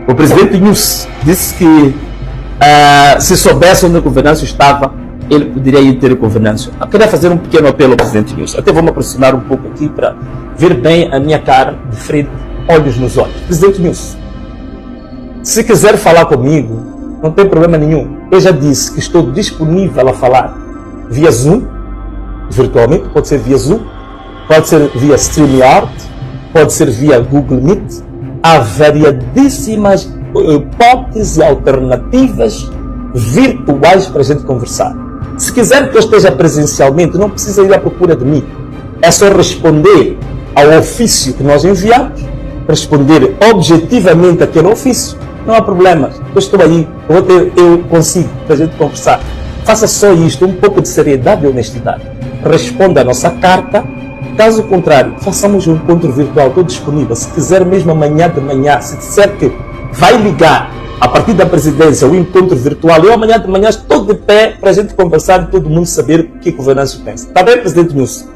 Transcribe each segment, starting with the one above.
O presidente Nunes disse que se soubesse onde o governança estava, ele poderia ir ter governança. Eu queria fazer um pequeno apelo ao presidente Nunes. Até vou me aproximar um pouco aqui para ver bem a minha cara de frente, olhos nos olhos. Presidente Nunes, se quiser falar comigo, não tem problema nenhum. Eu já disse que estou disponível a falar via Zoom, virtualmente, pode ser via Zoom, pode ser via StreamYard, pode ser via Google Meet. Há variadíssimas hipóteses e alternativas virtuais para a gente conversar. Se quiser que eu esteja presencialmente, não precisa ir à procura de mim. É só responder ao ofício que nós enviamos, responder objetivamente aquele ofício. Não há problema. Eu estou aí, eu consigo para a gente conversar. Faça só isto, um pouco de seriedade e honestidade. Responda a nossa carta. Caso contrário, façamos um encontro virtual. Estou disponível. Se quiser mesmo amanhã de manhã, se disser que vai ligar a partir da presidência o encontro virtual, eu amanhã de manhã estou de pé para a gente conversar e todo mundo saber o que o governança pensa. Está bem, presidente Nunes?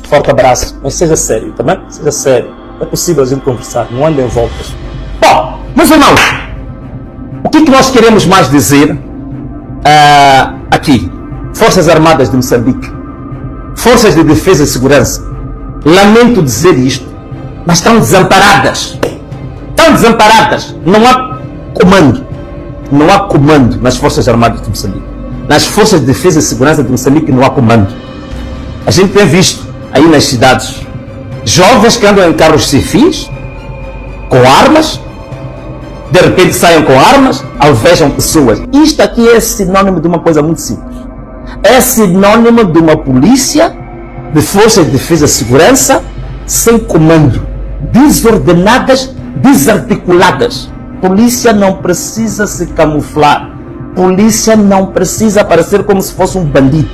Forte abraço, mas seja sério, tá bem? Seja sério. É possível a gente conversar, não ande em voltas. Bom, meus irmãos, o que nós queremos mais dizer aqui? Forças Armadas de Moçambique, Forças de Defesa e Segurança, lamento dizer isto, mas estão desamparadas. Estão desamparadas. Não há comando. Não há comando nas Forças Armadas de Moçambique. Nas Forças de Defesa e Segurança de Moçambique não há comando. A gente tem visto aí nas cidades jovens que andam em carros civis, com armas, de repente saem com armas, alvejam pessoas. Isto aqui é sinônimo de uma coisa muito simples. É sinônimo de uma polícia, de Forças de Defesa e Segurança, sem comando, desordenadas, desarticuladas. Polícia não precisa se camuflar. Polícia não precisa parecer como se fosse um bandido.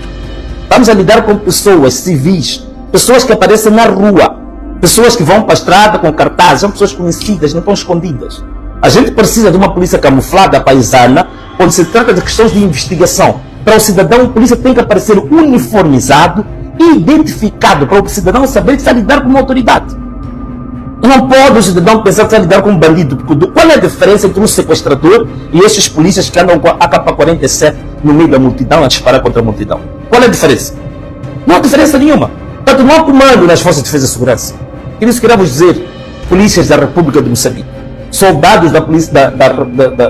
Estamos a lidar com pessoas civis, pessoas que aparecem na rua, pessoas que vão para a estrada com cartazes, são pessoas conhecidas, não estão escondidas. A gente precisa de uma polícia camuflada, paisana, quando se trata de questões de investigação. Para o cidadão, a polícia tem que aparecer uniformizado e identificado, para o cidadão saber que está a lidar com uma autoridade. Não pode o cidadão pensar que está a lidar com um bandido. Qual é a diferença entre um sequestrador e esses polícias que andam com a AK-47 no meio da multidão a disparar contra a multidão? Qual é a diferença? Não há diferença nenhuma. Portanto, não há comando nas Forças de Defesa e Segurança. Por isso queremos dizer, polícias da República de Moçambique, soldados da polícia,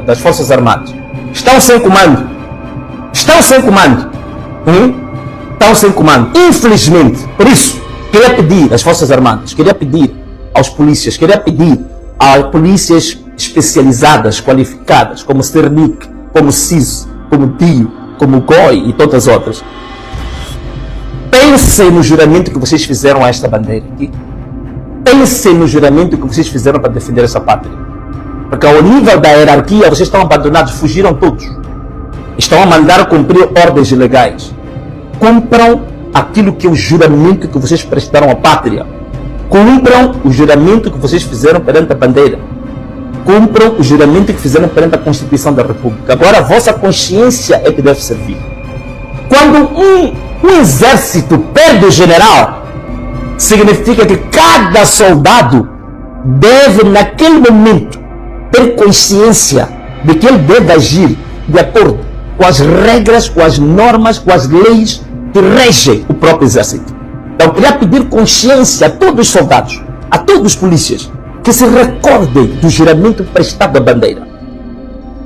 das Forças Armadas, estão sem comando. Estão sem comando. Estão sem comando. Infelizmente, por isso, queria pedir às Forças Armadas, queria pedir aos polícias, queria pedir a polícias especializadas, qualificadas, como Sternik, como CIS, como DIO, como GOI e tantas outras. Pensem no juramento que vocês fizeram a esta bandeira aqui. Pensem no juramento que vocês fizeram para defender essa pátria. Porque ao nível da hierarquia, vocês estão abandonados, fugiram todos. Estão a mandar cumprir ordens ilegais. Cumpram aquilo que é o juramento que vocês prestaram à pátria. Cumpram o juramento que vocês fizeram perante a bandeira. Cumpram o juramento que fizeram perante a Constituição da República. Agora a vossa consciência é que deve servir. Quando um exército perde o general, significa que cada soldado deve, naquele momento, ter consciência de que ele deve agir de acordo com as regras, com as normas, com as leis que regem o próprio exército. Então, eu queria pedir consciência a todos os soldados, a todos os polícias, que se recordem do juramento prestado à bandeira.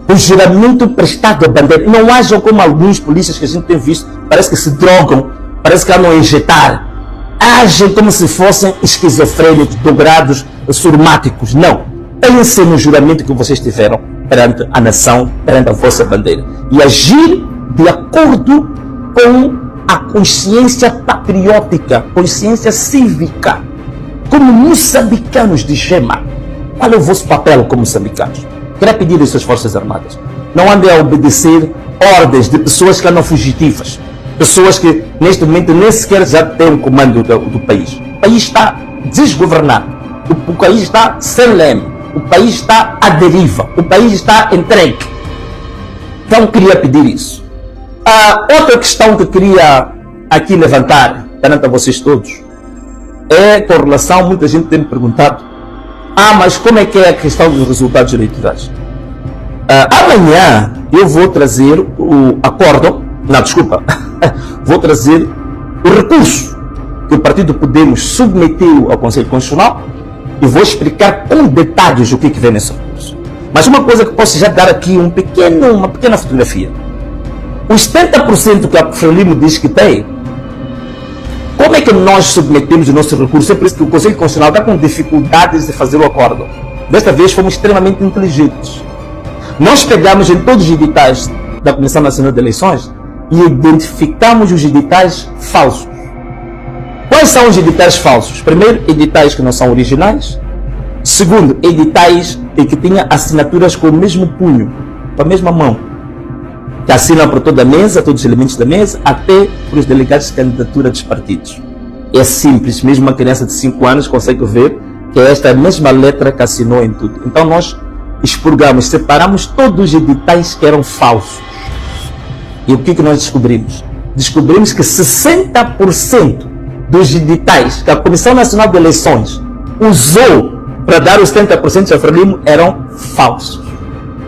O juramento prestado à bandeira. Não hajam como alguns polícias que a gente tem visto, parece que se drogam, parece que andam a injetar. Agem como se fossem esquizofrênicos, dobrados, surmáticos. Não. Pensem no juramento que vocês tiveram perante a nação, perante a vossa bandeira. E agir de acordo com a consciência patriótica, consciência cívica. Como moçambicanos de Gema. Qual é o vosso papel como moçambicanos? Queria pedir às suas Forças Armadas. Não andem a obedecer ordens de pessoas que andam fugitivas. Pessoas que neste momento nem sequer já têm o comando do país. O país está desgovernado. O país está sem leme. O país está à deriva. O país está entregue. Então queria pedir isso. Outra questão que queria aqui levantar perante a vocês todos é com relação, muita gente tem me perguntado, Mas como é que é a questão dos resultados eleitorais? Amanhã eu vou trazer o acórdão, não, desculpa, vou trazer o recurso que o Partido Podemos submeteu ao Conselho Constitucional e vou explicar com detalhes o que vem nesse recurso. Mas uma coisa que posso já dar aqui uma pequena fotografia. Os 70% que a Frelimo diz que tem, como é que nós submetemos o nosso recurso? É por isso que o Conselho Constitucional está com dificuldades de fazer o acórdão. Desta vez fomos extremamente inteligentes. Nós pegamos em todos os editais da Comissão Nacional de Eleições e identificamos os editais falsos. Quais são os editais falsos? Primeiro, editais que não são originais. Segundo, editais em que tinha assinaturas com o mesmo punho, com a mesma mão, que assinam por toda a mesa, todos os elementos da mesa, até por os delegados de candidatura dos partidos. É simples, mesmo uma criança de 5 anos consegue ver que é esta mesma letra que assinou em tudo. Então nós expurgamos, separamos todos os editais que eram falsos. E o que nós descobrimos? Descobrimos que 60% dos editais que a Comissão Nacional de Eleições usou para dar os 70% a Frelimo eram falsos.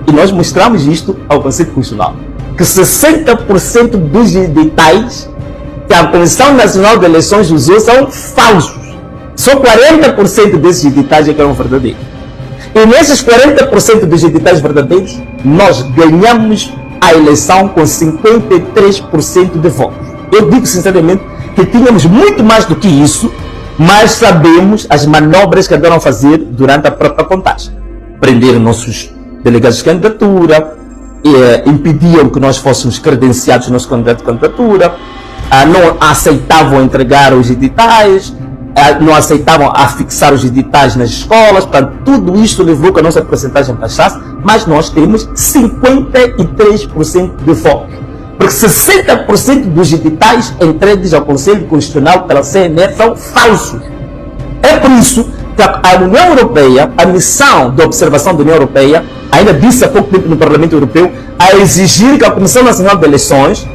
E nós mostramos isto ao Conselho Constitucional, que 60% dos editais que a Comissão Nacional de Eleições usou são falsos. Só 40% desses editais é que eram verdadeiros. E nesses 40% dos editais verdadeiros, nós ganhamos a eleição com 53% de votos. Eu digo sinceramente que tínhamos muito mais do que isso, mas sabemos as manobras que andaram a fazer durante a própria contagem. Prenderam nossos delegados de candidatura, impediam que nós fôssemos credenciados no nosso candidato de candidatura, não aceitavam entregar os editais, não aceitavam afixar os editais nas escolas. Portanto, tudo isto levou que a nossa porcentagem baixasse, mas nós temos 53% de votos. Porque 60% dos editais entregues ao Conselho Constitucional pela CNE são falsos. É por isso que a União Europeia, a missão de observação da União Europeia, ainda disse há pouco tempo no Parlamento Europeu, a exigir que a Comissão Nacional de Eleições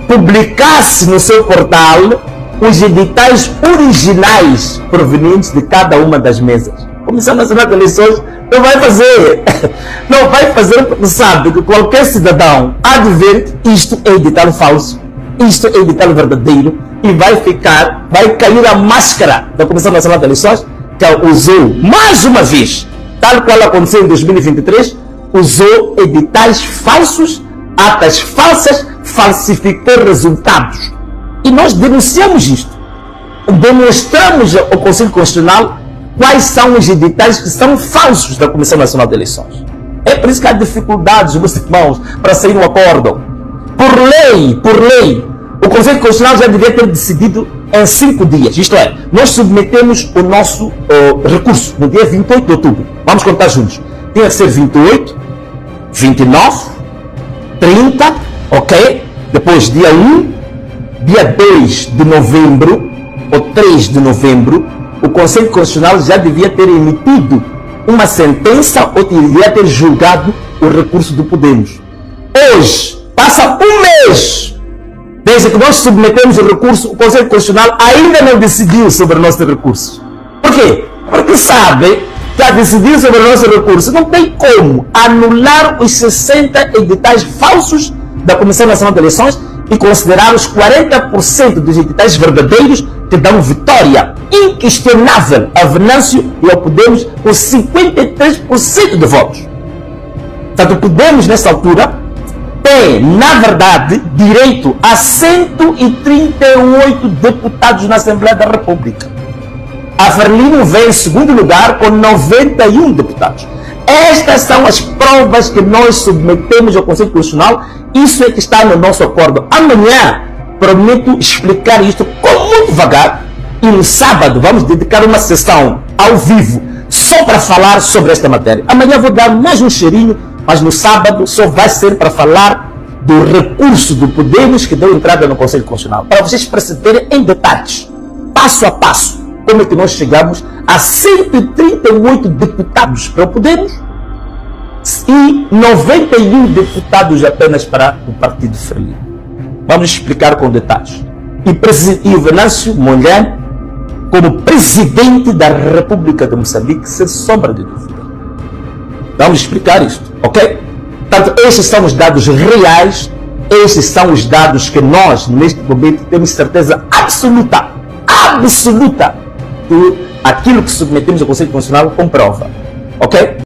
publicasse no seu portal os editais originais provenientes de cada uma das mesas. A Comissão Nacional de Eleições não vai fazer. Não vai fazer porque sabe que qualquer cidadão há de ver que isto é edital falso, isto é edital verdadeiro, e vai cair a máscara da Comissão Nacional de Eleições, que usou mais uma vez, tal qual aconteceu em 2023, usou editais falsos, atas falsas, falsificou resultados. E nós denunciamos isto. Demonstramos ao Conselho Constitucional quais são os editais que são falsos da Comissão Nacional de Eleições. É por isso que há dificuldades, meus irmãos, para sair um acórdão. Por lei, o Conselho Constitucional já devia ter decidido em 5 dias. Isto é, nós submetemos o nosso recurso no dia 28 de outubro. Vamos contar juntos. Tinha que ser 28, 29, 30, ok? Depois dia 1, dia 2 de novembro, ou 3 de novembro, o Conselho Constitucional já devia ter emitido uma sentença ou devia ter julgado o recurso do Podemos. Hoje, passa um mês desde que nós submetemos o recurso, o Conselho Constitucional ainda não decidiu sobre o nosso recurso. Por quê? Porque sabe que a decidir sobre o nosso recurso não tem como anular os 60 editais falsos da Comissão Nacional de Eleições e considerar os 40% dos editais verdadeiros que dão vitória inquestionável a Venâncio e ao Podemos com 53% de votos. Portanto, Podemos, nessa altura, tem, na verdade, direito a 138 deputados na Assembleia da República. A Frelimo vem em segundo lugar com 91 deputados. Estas são as provas que nós submetemos ao Conselho Constitucional. Isso é que está no nosso acordo. Amanhã, prometo explicar isto com muito devagar. E no sábado vamos dedicar uma sessão ao vivo só para falar sobre esta matéria. Amanhã vou dar mais um cheirinho, mas no sábado só vai ser para falar do recurso do Podemos que deu entrada no Conselho Constitucional. Para vocês perceberem em detalhes, passo a passo, como é que nós chegamos a 138 deputados para o Podemos e 91 deputados apenas para o Partido Frelimo. Vamos explicar com detalhes. E o Venâncio Mondlane como presidente da República de Moçambique, sem sombra de dúvida. Vamos explicar isto, ok? Portanto, estes são os dados reais, estes são os dados que nós, neste momento, temos certeza absoluta que aquilo que submetemos ao Conselho Constitucional comprova, ok?